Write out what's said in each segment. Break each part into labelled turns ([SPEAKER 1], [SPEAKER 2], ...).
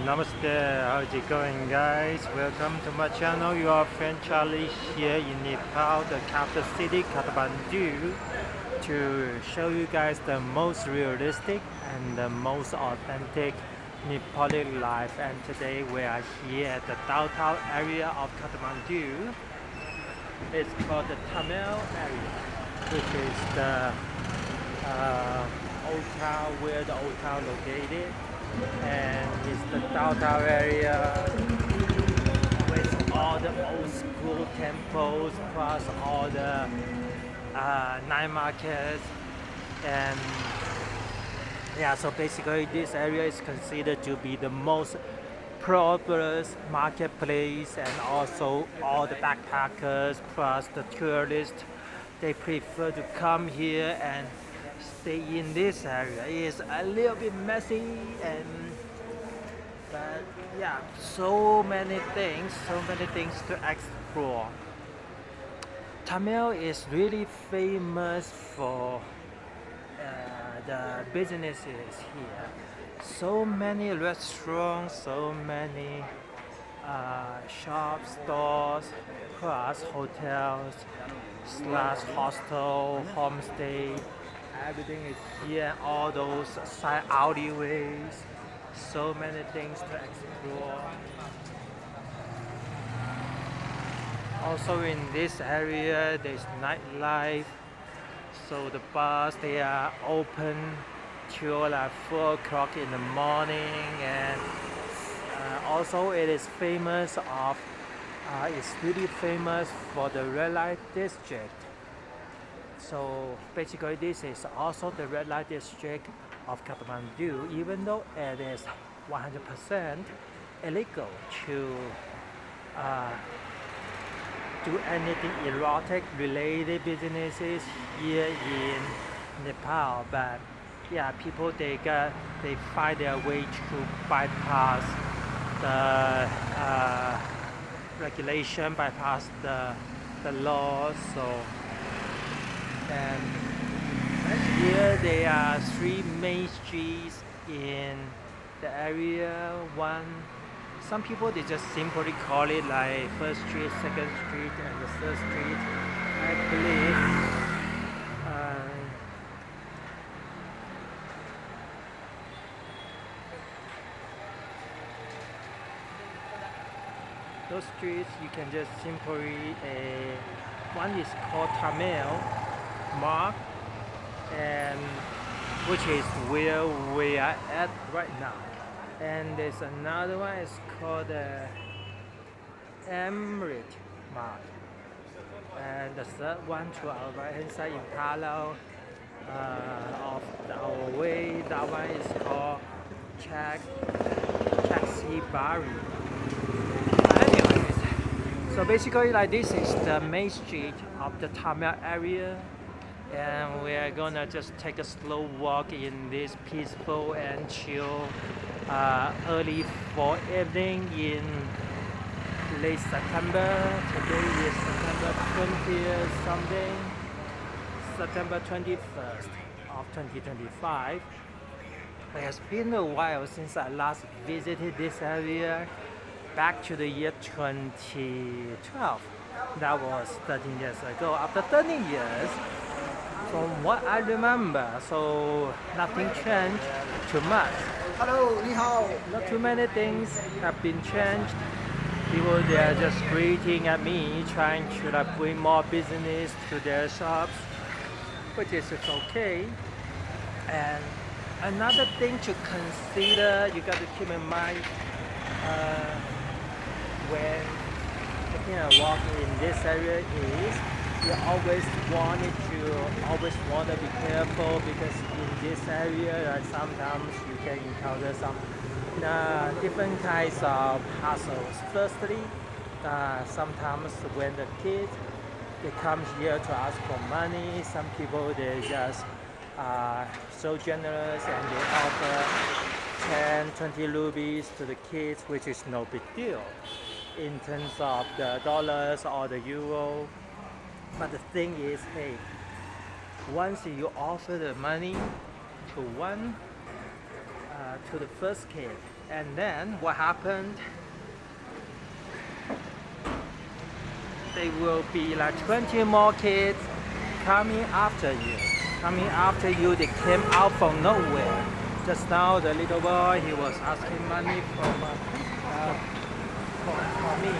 [SPEAKER 1] Namaste, how's it going guys? Welcome to my channel. Your friend Charlie here in Nepal, the capital city Kathmandu, to show you guys the most realistic and the most authentic Nepali life. And today we are here at the downtown area of Kathmandu. It's called the Thamel area, which is the old town where the old town located, and it's the downtown area with all the old school temples plus all the night markets. And yeah, so basically this area is considered to be the most prosperous marketplace, and also all the backpackers plus the tourists, they prefer to come here and stay in this area. It's a little bit messy, but yeah, so many things to explore. Thamel is really famous for the businesses here. So many restaurants, so many shops, stores, plus hotels, slash hostel, homestay. Everything is here. All those side alleyways. So many things to explore. Also in this area, there's nightlife. So the bars, they are open till like 4 o'clock in the morning, and also it is famous of it's really famous for the red light district. So basically this is also the red light district of Kathmandu, even though it is 100% illegal to do anything erotic related businesses here in Nepal. But yeah, people they find their way to bypass the regulation, bypass the laws. So and here there are 3 main streets in the area. Some people they just simply call it like First Street, Second Street, and the Third Street, I believe. Those streets you can just simply one is called Thamel Mark, and which is where we are at right now. And there's another one is called Emrit Mark, and the third one to our right hand side in parallel of our way, that one is called Chaksi Bari. Anyways, so basically like this is the main street of the Thamel area, and we are gonna just take a slow walk in this peaceful and chill early fall evening in late September. Today is September 20th something, September 21st of 2025. It has been a while since I last visited this area, back to the year 2012. That was 13 years ago. After 13 years, from what I remember, so nothing changed too much.
[SPEAKER 2] Hello, 你好.
[SPEAKER 1] Not too many things have been changed. People they are just greeting at me, trying to like bring more business to their shops, which is okay. And another thing to consider, you got to keep in mind when taking a walk in this area is you always want to be careful, because in this area sometimes you can encounter some different kinds of hassles. Firstly, sometimes when the kids they come here to ask for money, some people they just so generous and they offer 10, 20 rupees to the kids, which is no big deal in terms of the dollars or the euro. But the thing is, hey, once you offer the money to one to the first kid. And then what happened? There will be like 20 more kids coming after you. Coming after you, they came out from nowhere. Just now, the little boy, he was asking money for me.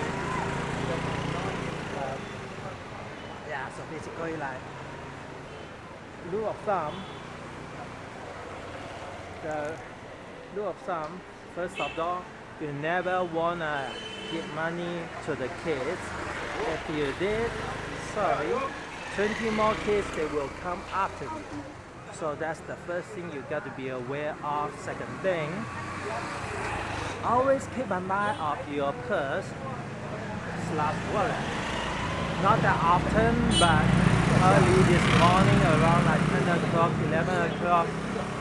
[SPEAKER 1] Yeah, so basically like rule of thumb, the rule of thumb, first of all, you never wanna give money to the kids. If you did, sorry, 20 more kids, they will come after you. So that's the first thing you got to be aware of. Second thing, always keep an eye of your purse/wallet. Not that often, but early this morning around like 10 o'clock, 11 o'clock,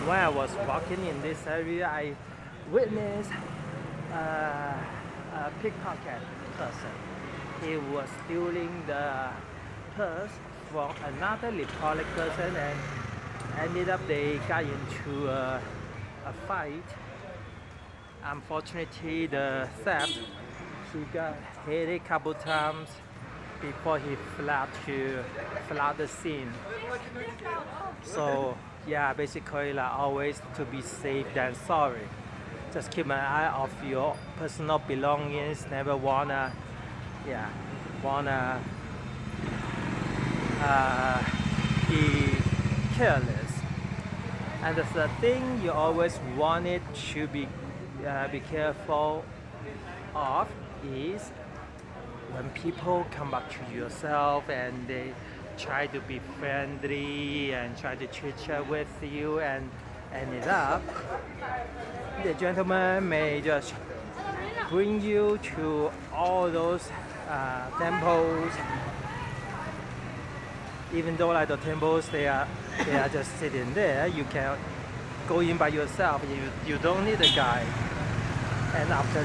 [SPEAKER 1] when I was walking in this area, I witnessed a pickpocket person. He was stealing the purse from another Nepali person, and ended up they got into a fight. Unfortunately, the theft, he got hit a couple times before he fled the scene. So yeah, basically like always to be safe than sorry. Just keep an eye of your personal belongings. Never wanna be careless. And the third thing you always wanted to be careful of is when people come back to yourself and they try to be friendly and try to chit chat with you, and ended up the gentleman may just bring you to all those temples, even though like the temples they are just sitting there. You can go in by yourself. You don't need a guide. And after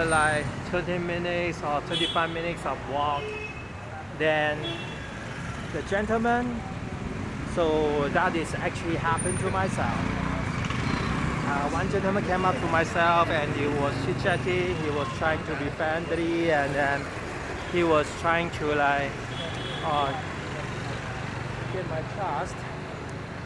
[SPEAKER 1] like 20 minutes or 25 minutes of walk, then the gentleman, so that is actually happened to myself. One gentleman came up to myself and he was chit-chatting, he was trying to be friendly, and then he was trying to like get my trust,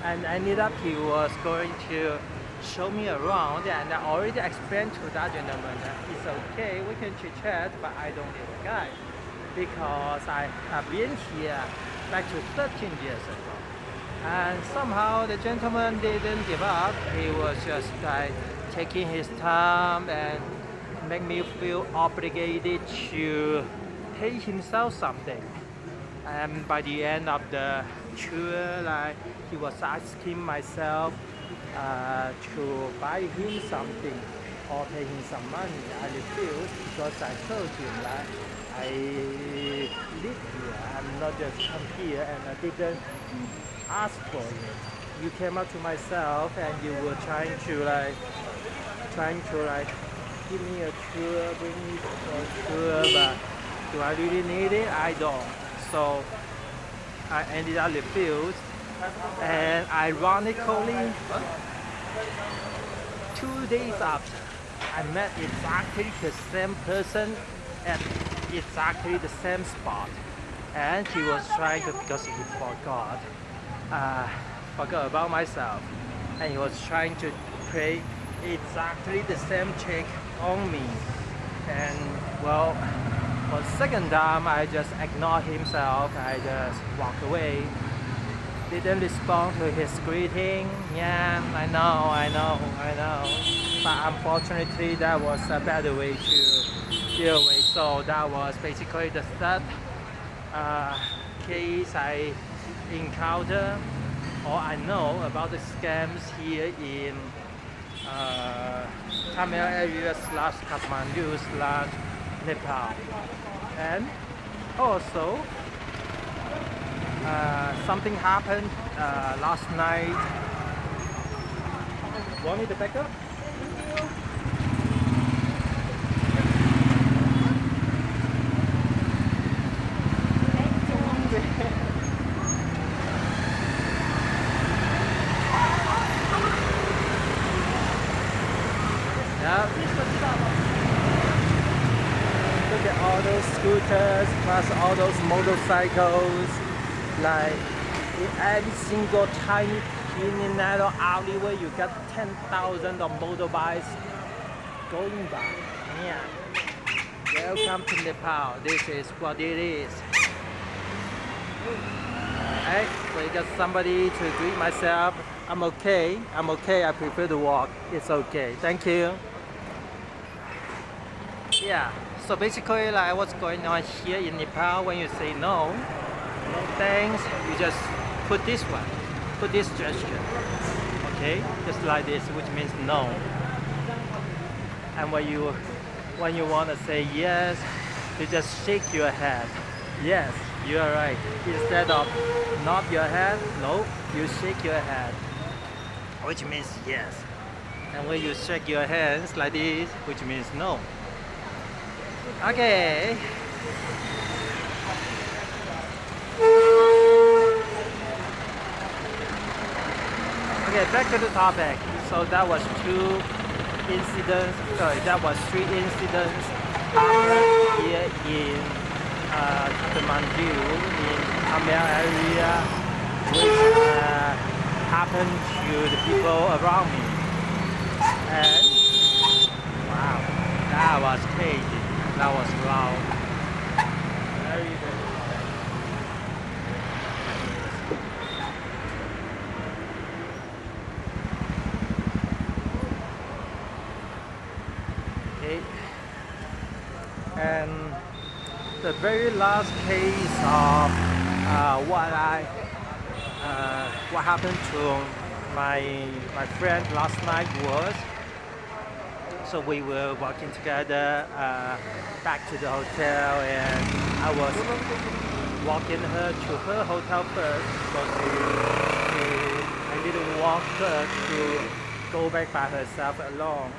[SPEAKER 1] and ended up he was going to show me around, and I already explained to that gentleman that it's okay, we can chit-chat, but I don't need a guide because I have been here back to 13 years ago. And somehow the gentleman didn't give up. He was just like taking his time and make me feel obligated to pay himself something. And by the end of the tour, like he was asking myself to buy him something or pay him some money. I refused because I told him that I live here. I'm not just come here, and I didn't ask for it. You came up to myself and you were trying to give me a tour, bring me to a tour, but do I really need it? I don't. So I ended up refused. And ironically, 2 days after, I met exactly the same person at exactly the same spot, and he was trying to, because he forgot about myself, and he was trying to play exactly the same trick on me. And well, for the second time I just ignored himself. I just walked away, didn't respond to his greeting. Yeah, I know, but unfortunately that was a better way to deal with. So that was basically the third case I encounter, or I know about the scams here in Thamel area / Kathmandu / Nepal. And also something happened last night. Want me to back up? scooters, plus all those motorcycles. Like in every single tiny teeny narrow alleyway, you got 10,000 of motorbikes going by. Yeah. Welcome to Nepal. This is what it is. Alright, so you got somebody to greet myself. I'm okay. I prefer to walk. It's okay. Thank you. Yeah. So basically, like what's going on here in Nepal, when you say no, no thanks, you just put this one, put this gesture. Okay, just like this, which means no. And when you want to say yes, you just shake your head. Yes, you are right. Instead of nod your head, no, you shake your head, which means yes. And when you shake your hands like this, which means no. Okay. Okay, back to the topic. So that was three incidents happened here in Kathmandu, in Thamel area, which happened to the people around me. And wow, that was crazy. That was loud. Very, very loud. Okay. And the very last case of what happened to my friend last night was, so we were walking together back to the hotel, and I was walking her to her hotel first because I didn't want her to go back by herself alone.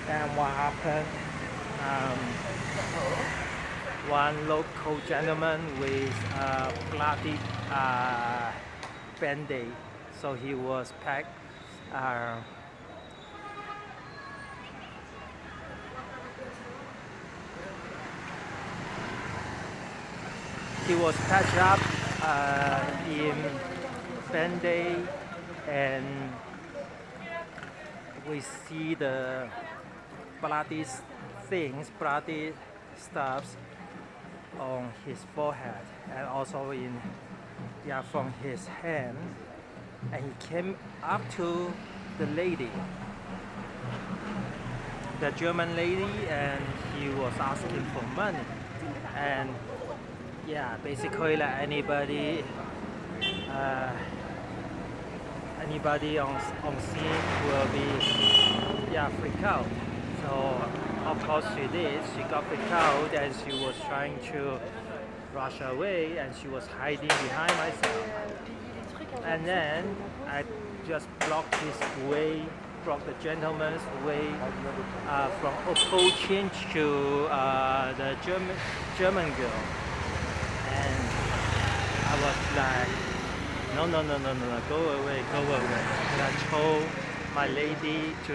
[SPEAKER 1] And what happened? One local gentleman with a bloody band-aid, so he was packed. He was patched up in band-aid, and we see the bloody things, bloody stuffs on his forehead and also from his hand. And he came up to the lady, the German lady, and he was asking for money. And yeah, basically like anybody on scene will be freaked out. So of course she did. She got freaked out and she was trying to rush away, and she was hiding behind myself. And then I just blocked his way, blocked the gentleman's way from approaching to the German girl. And I was like, no, go away. And I told my lady to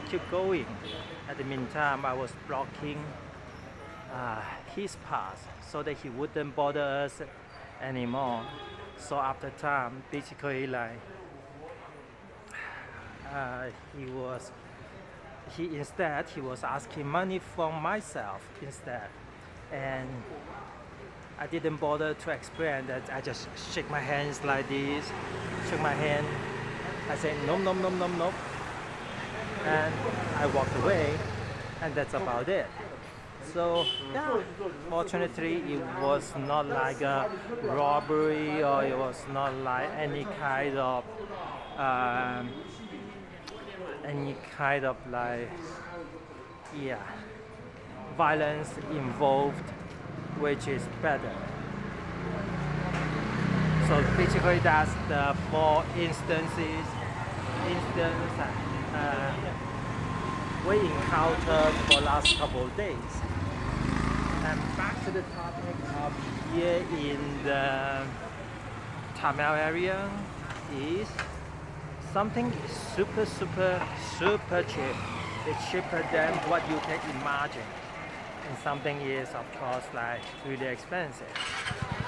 [SPEAKER 1] keep going. At the meantime, I was blocking his path so that he wouldn't bother us anymore. So after time, basically like he was asking money from myself instead. And I didn't bother to explain that. I just shake my hands like this, shake my hand. I said no, and I walked away, and that's about it. So yeah, fortunately it was not like a robbery, or it was not like any kind of violence involved, which is better. So basically that's the four instances we encountered for last couple of days. And back to the topic of here in the Thamel area is something super cheap. It's cheaper than what you can imagine. and something is of course like really expensive.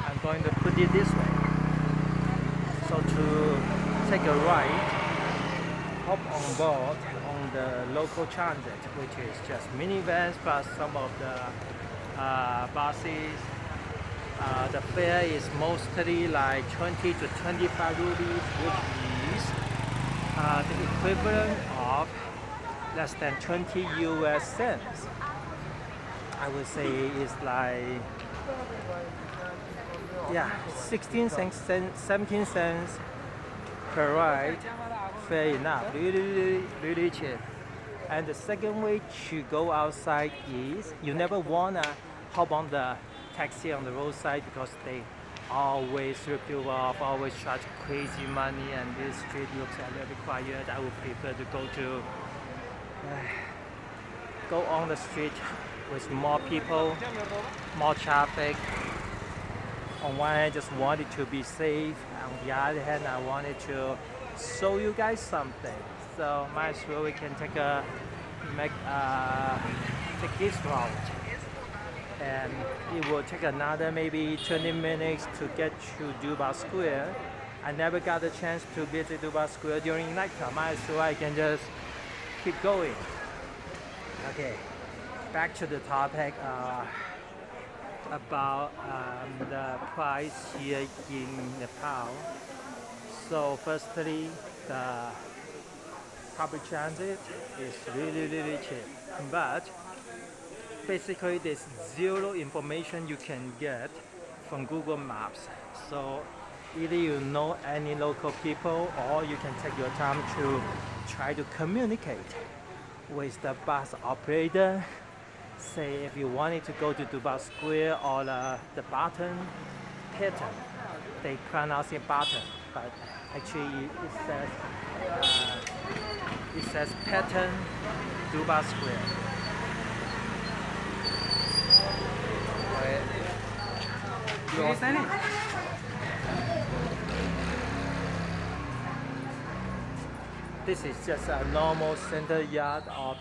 [SPEAKER 1] I'm going to put it this way. So to take a ride, hop on board on the local transit, which is just minivans plus some of the buses. The fare is mostly like 20 to 25 rupees, which is the equivalent of less than 20 US cents. I would say it's like, yeah, 16 cents, 17 cents per ride. Fair enough, really cheap. And the second way to go outside is you never wanna hop on the taxi on the roadside because they always rip you off, always charge crazy money, and this street looks a little bit quiet. I would prefer to go on the street with more people, more traffic. On one hand, I just wanted to be safe. On the other hand, I wanted to show you guys something. So might as well we can take this route, and it will take another maybe 20 minutes to get to Dubai Square. I never got a chance to visit Dubai Square during nighttime. Might as well I can just keep going. Okay, back to the topic about the price here in Nepal. So firstly, the public transit is really cheap, but basically there's zero information you can get from Google Maps. So either you know any local people, or you can take your time to try to communicate with the bus operator. Say if you wanted to go to Dubai Square or the Button, Pattern, they pronounce it Button, but actually it says Pattern Dubai Square. This is just a normal center yard of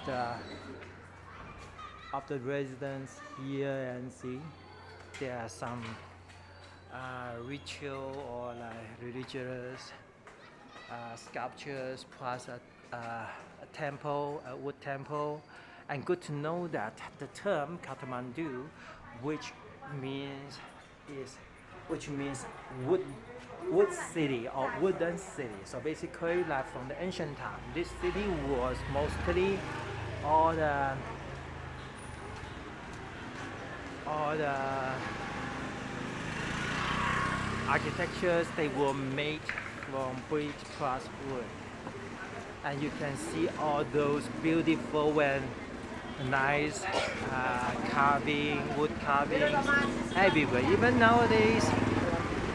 [SPEAKER 1] the residents here, and see there are some ritual or like religious sculptures plus a temple, a wood temple. And good to know that the term Kathmandu, which means wood city or wooden city. So basically, like from the ancient time, this city was mostly all the architectures, they were made from brick plus wood, and you can see all those beautiful and nice wood carvings everywhere. Even nowadays,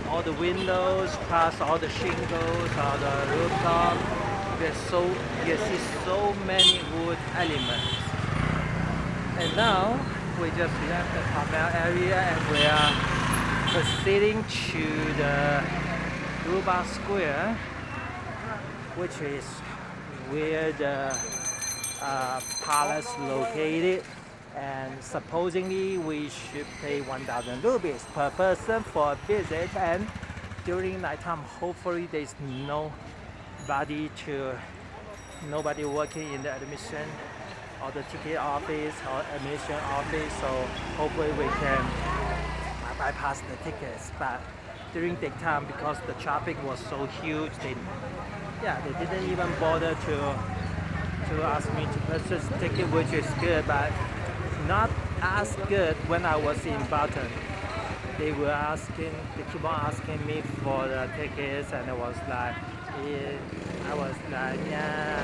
[SPEAKER 1] all the windows plus all the shingles, all the rooftop, you see so many wood elements. And now we just left the Thamel area and we are proceeding to the Dubai Square, which is where the palace located, and supposedly we should pay 1,000 rupees per person for a visit, and during nighttime hopefully there's nobody working in the admission or the ticket office or admission office, so hopefully we can bypass the tickets. But during daytime, because the traffic was so huge, they didn't even bother to ask me to purchase a ticket, which is good, but not as good when I was in Button. They keep on asking me for the tickets, and I was like, yeah,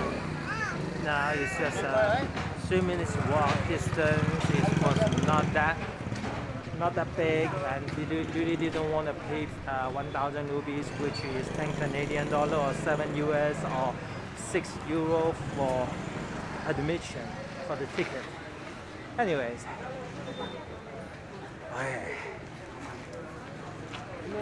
[SPEAKER 1] no, it's just a 3 minutes walk distance. It was not that big, and we really didn't want to pay 1,000 rupees, which is 10 Canadian dollar or 7 US or 6 euro for admission for the ticket. Anyways, okay.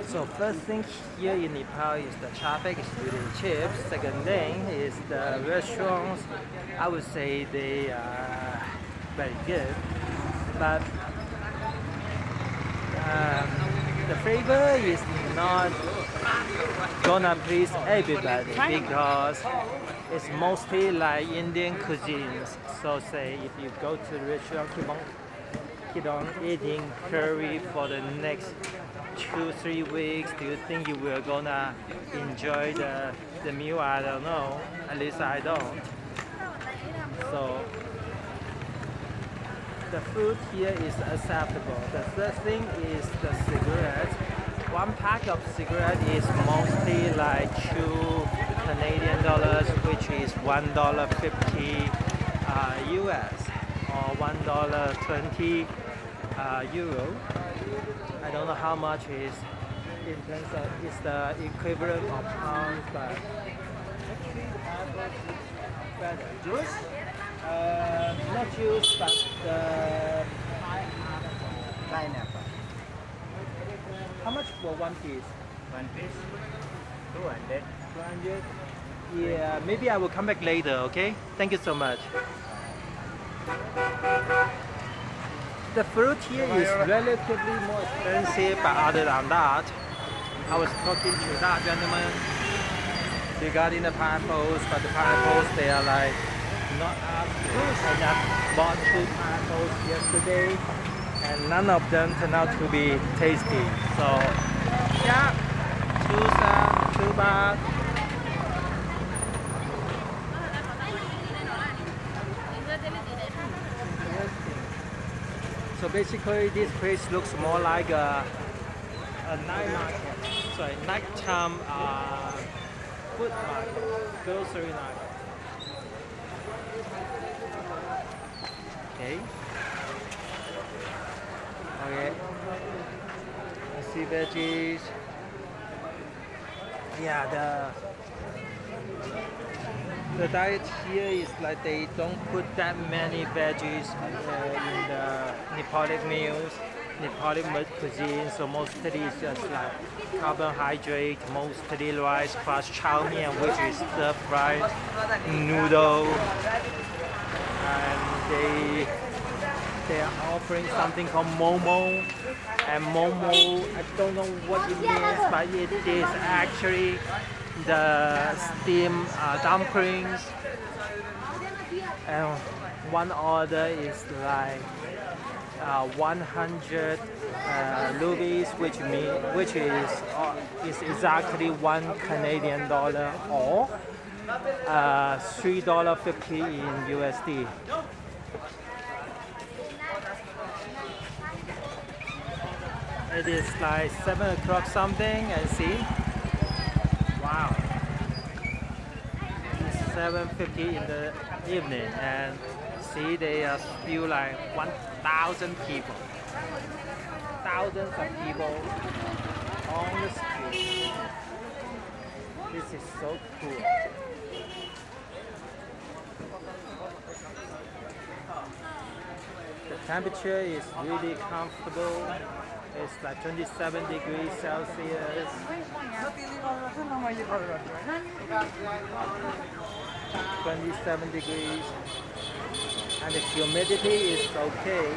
[SPEAKER 1] So first thing here in Nepal is the traffic is really cheap. Second thing is the restaurants. I would say they are very good. but um, the flavor is not gonna please everybody because it's mostly like Indian cuisines. So say if you go to the restaurant, keep on eating curry for the next 2-3 weeks, do you think you will gonna enjoy the meal? I don't know. At least I don't. So the food here is acceptable. The third thing is the cigarette. One pack of cigarette is mostly like $2 Canadian, which is $1.50 US or $1.20 euro. I don't know how much is in terms of is the equivalent of pounds, but better. Juice? Not juice, but the
[SPEAKER 2] Pineapple.
[SPEAKER 1] how much for one piece?
[SPEAKER 2] One piece. 200.
[SPEAKER 1] 200? Yeah, maybe I will come back later, okay? Thank you so much. The fruit here is relatively more expensive, but other than that, I was talking to that gentleman regarding the pineapples, but the pineapples, they are like not as good. I just bought 2 pineapples yesterday, and none of them turned out to be tasty. So, yeah, 2 baht. So basically, this place looks more like a night market. Sorry, nighttime food market, grocery market. Okay. Okay. I see veggies. Yeah, the diet here is like they don't put that many veggies in the Nepali meals, Nepali cuisine. So mostly it's just like carbohydrate, mostly rice plus chow mein, which is stir-fried noodle, and they are offering something called momo. And momo, I don't know what it means, but it is actually the steamed dumplings. And one order is like 100 rupees, which is exactly $1 Canadian or $3.50 in USD. It is like 7 o'clock something, and see, wow, it's 7:50 in the evening, and see they are still like 1,000 people, thousands of people on the street. This is so cool. The temperature is really comfortable. It's like 27 degrees Celsius. 27 degrees. And the humidity is okay.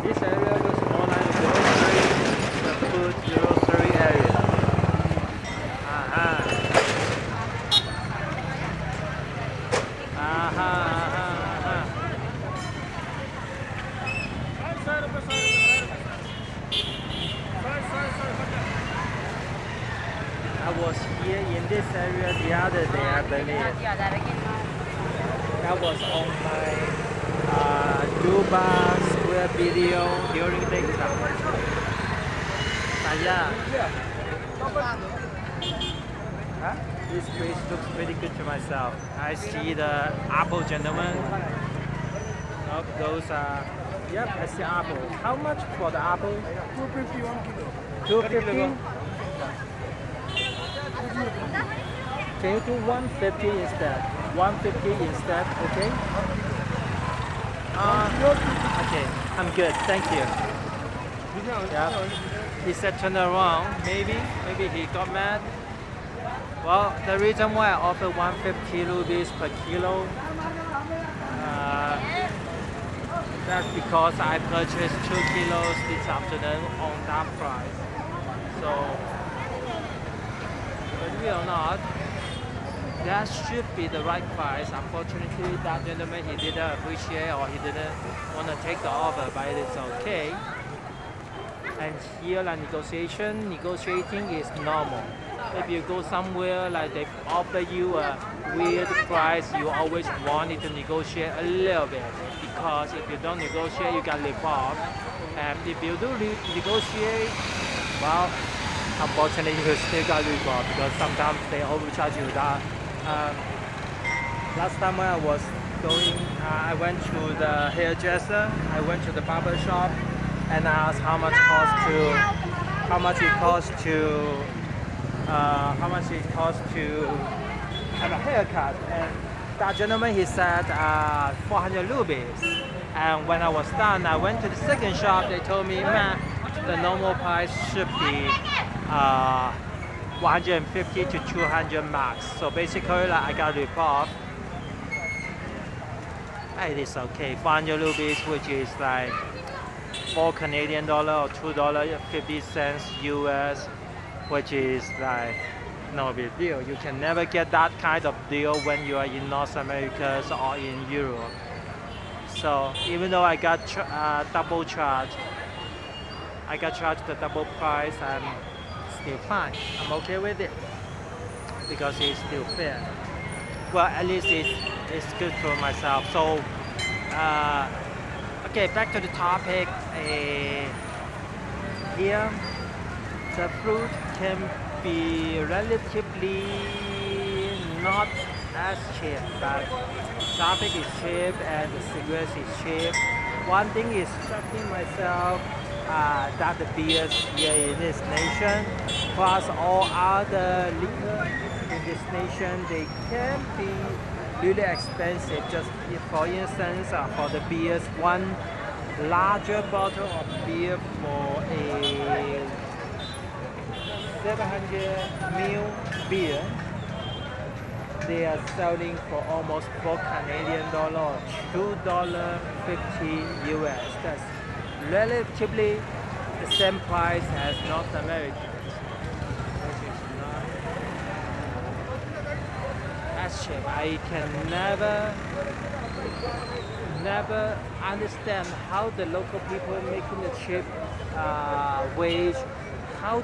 [SPEAKER 1] This area looks more like the food grocery area. Aha. Aha, aha, aha. I was here in this area the other day, I believe. That was on my Dubai Square video during daytime. But yeah, this place looks pretty good to myself. I see the apple gentleman. Oh, those are, yep, I see apple. How much for the apple?
[SPEAKER 2] 250 1 kilo.
[SPEAKER 1] 250? Can you do 150 instead? 150 instead, okay? Okay, I'm good. Thank you. Yeah. He said turn around. Maybe he got mad. Well, the reason why I offer 150 rupees per kilo, uh, that's because I purchased 2 kilos this afternoon on that price. So, believe it or not, that should be the right price. Unfortunately, that gentleman, he didn't appreciate or he didn't want to take the offer, but it's okay. And here, like negotiating is normal. If you go somewhere like they offer you a weird price, you always want it to negotiate a little bit because if you don't negotiate, you can live off. And if you do negotiate, well, unfortunately, you still got live off because sometimes they overcharge you. Last time when I was going, I went to the hairdresser, I went to the barber shop, and I asked how much it costs to have a haircut. And that gentleman, he said 400 rupees. And when I was done, I went to the second shop. They told me, man, the normal price should be 150 to 200 max. So basically, like, I got ripped off. It is okay. 400 rupees, which is like $4 Canadian or $2.50 US, which is like no big deal. You can never get that kind of deal when you are in North America or in Europe. So even though I got double charged, I got charged the double price, I'm still fine. I'm okay with it because it's still fair. Well, at least it's good for myself. So, okay, back to the topic. Here, the fruit can be relatively not as cheap, but traffic is cheap and the cigarettes is cheap. One thing is shocking myself that the beers here in this nation, plus all other liquor in this nation, they can be really expensive. Just for instance, for the beers, one larger bottle of beer for a 700 ml beer, they are selling for almost $4 Canadian or $2.50 US. That's relatively the same price as North America, which is not as cheap. I can never understand how the local people making the cheap wage. How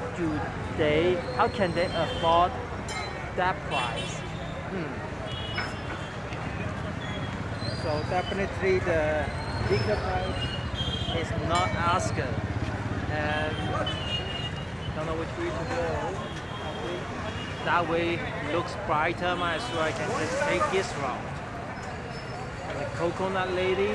[SPEAKER 1] can they afford that price? So definitely the liquor price is not as good, and don't know which way to go. That way looks brighter. Might as well I can just take this route. And the coconut lady.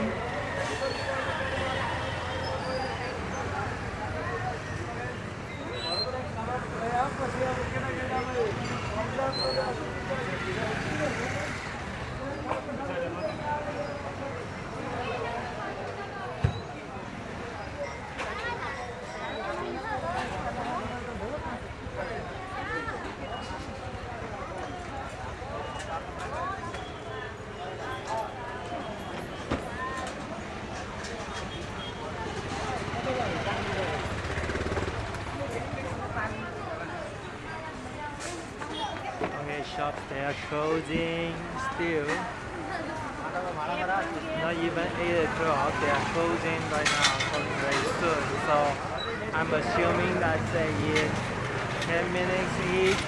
[SPEAKER 1] Shops, they are closing still. Not even 8 o'clock, they are closing right now, closing very soon. So I'm assuming that say in 10 minutes each,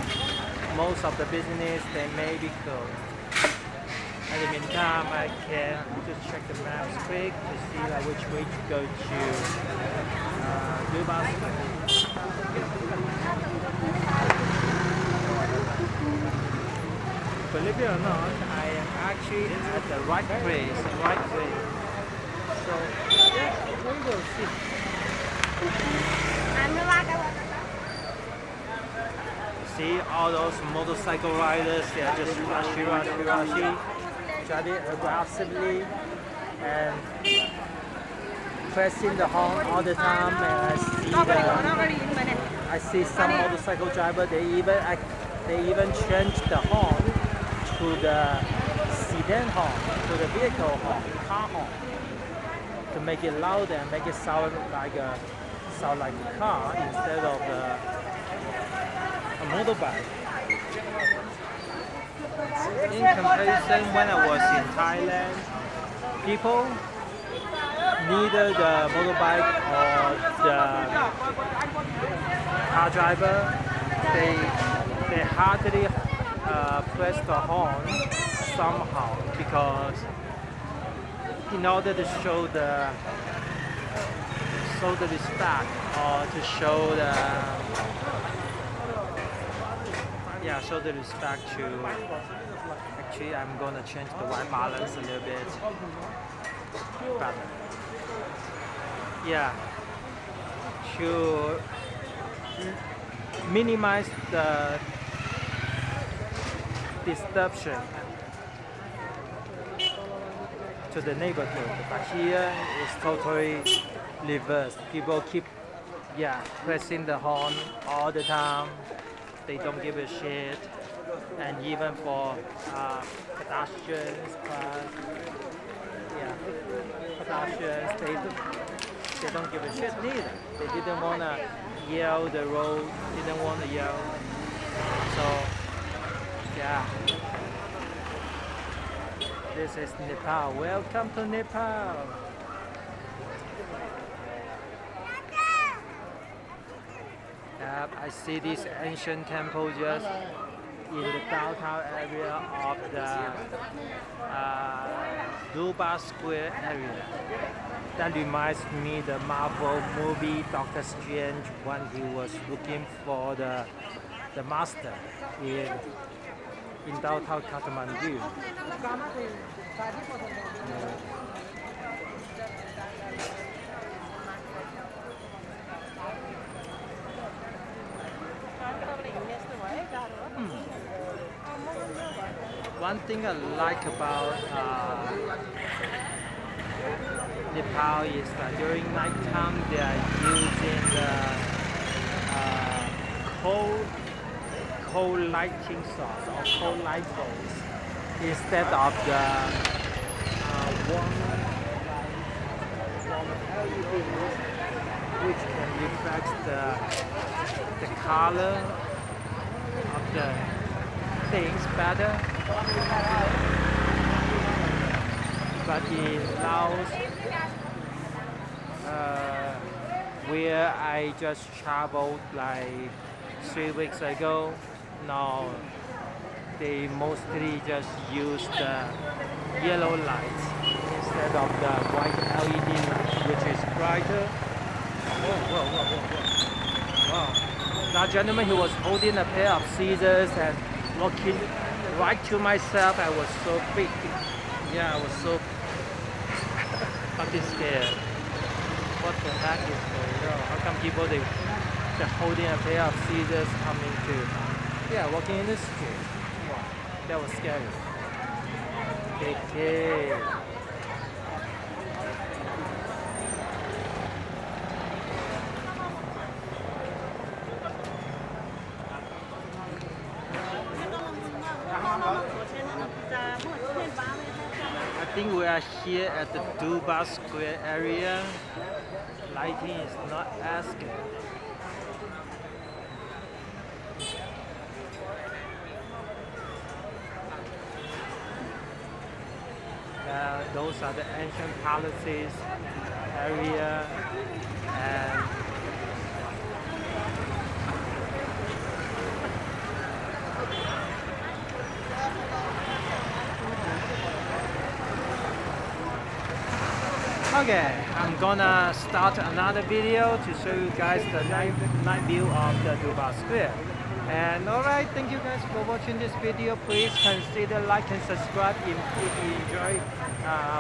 [SPEAKER 1] most of the business they may be closed. In the meantime, I can just check the maps quick to see like which way to go to Dubai. Believe it or not, I am actually at the right place, So, yeah, we will see. See all those motorcycle riders, they are just rushy, driving aggressively. and pressing the horn all the time. And I see some motorcycle driver. They even change the horn to the sedan horn, to the vehicle horn, car horn, to make it louder and make it sound like a car instead of a motorbike. In comparison, when I was in Thailand, people, neither the motorbike or the car driver, they hardly press the horn somehow, because in order to show the respect, or to show the respect to. Actually, I'm gonna change the white balance a little bit. But yeah, to minimize the disruption to the neighborhood. But here is totally reversed. People keep pressing the horn all the time. They don't give a shit. And even for pedestrians, they don't give a shit neither. They didn't want to yell the road, didn't want to yell. So yeah, this is Nepal. Welcome to Nepal. I see this ancient temple just in the downtown area of the Dubai Square area. That reminds me the Marvel movie Doctor Strange when he was looking for the master in downtown Kathmandu. One thing I like about Nepal is that during nighttime they are using the cold lighting source or cold light bulbs instead of the warm LEDs, which can reflect the color of the things better. But in Laos, where I just traveled like 3 weeks ago, now they mostly just use the yellow lights instead of the white LED light, which is brighter. Whoa. Wow. That gentleman, he was holding a pair of scissors and walking right to myself. I was so big. Yeah, I was so fucking scared. What the heck is going on? How come people they're holding a pair of scissors coming to walking in the street? Wow, that was scary. Okay. I think we are here at the Dubai Square area. Lighting is not as good. Those are the ancient palaces area, and okay, I'm gonna start another video to show you guys the night view of the Dubai Square. And alright, thank you guys for watching this video. Please consider like and subscribe if you enjoy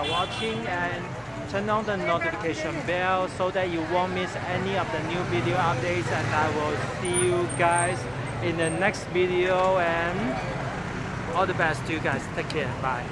[SPEAKER 1] watching, and turn on the notification bell so that you won't miss any of the new video updates. And I will see you guys in the next video, and all the best to you guys. Take care. Bye.